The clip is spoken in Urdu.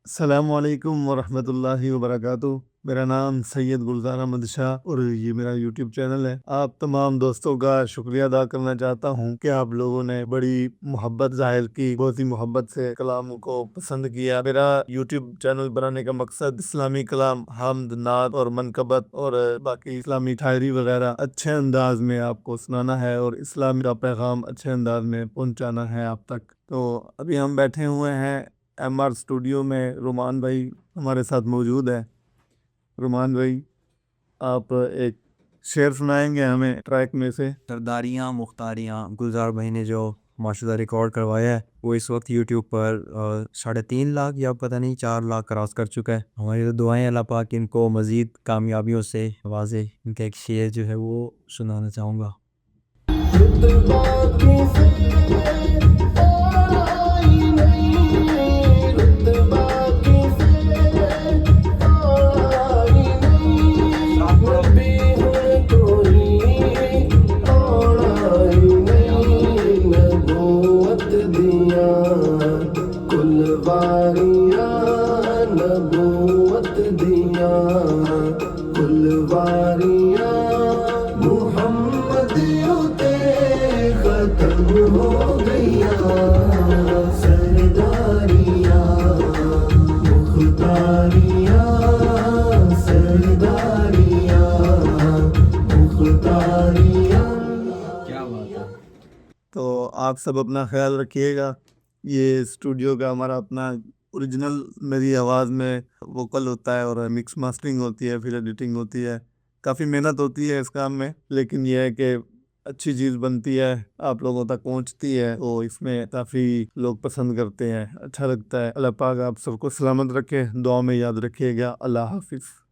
السلام علیکم ورحمۃ اللہ وبرکاتہ۔ میرا نام سید گلزار احمد شاہ اور یہ میرا یوٹیوب چینل ہے۔ آپ تمام دوستوں کا شکریہ ادا کرنا چاہتا ہوں کہ آپ لوگوں نے بڑی محبت ظاہر کی، بہت ہی محبت سے کلام کو پسند کیا۔ میرا یوٹیوب چینل بنانے کا مقصد اسلامی کلام، حمد، نعت اور منقبت اور باقی اسلامی شاعری وغیرہ اچھے انداز میں آپ کو سنانا ہے اور اسلام کا پیغام اچھے انداز میں پہنچانا ہے آپ تک۔ تو ابھی ہم بیٹھے ہوئے ہیں ایم آر اسٹوڈیو میں۔ رومان بھائی ہمارے ساتھ موجود ہے۔ رومان بھائی، آپ ایک شعر سنائیں گے ہمیں ٹریک میں سے؟ سرداریاں مختاریاں گلزار بھائی نے جو ماشاءاللہ ریکارڈ کروایا ہے وہ اس وقت یوٹیوب پر 3.5 لاکھ یا پتہ نہیں 4 لاکھ کراس کر چکا ہے۔ ہماری تو دعائیں اللہ پاک ان کو مزید کامیابیوں سے نوازے۔ ان کا ایک شعر جو ہے وہ سنانا چاہوں گا۔ نبوت دیا کلواریاں محمد تے ختم ہو گیا، سرداریاں مختاریاں سرداریاں مختاریاں۔ کیا بات ہے۔ تو آپ سب اپنا خیال رکھیے گا۔ یہ اسٹوڈیو کا ہمارا اپنا اوریجنل میری آواز میں ووکل ہوتا ہے اور مکس ماسٹرنگ ہوتی ہے، پھر ایڈیٹنگ ہوتی ہے۔ کافی محنت ہوتی ہے اس کام میں، لیکن یہ ہے کہ اچھی چیز بنتی ہے، آپ لوگوں تک پہنچتی ہے، وہ اس میں کافی لوگ پسند کرتے ہیں، اچھا لگتا ہے۔ اللہ پاک آپ سب کو سلامت رکھے، دعا میں یاد رکھیے گا۔ اللہ حافظ۔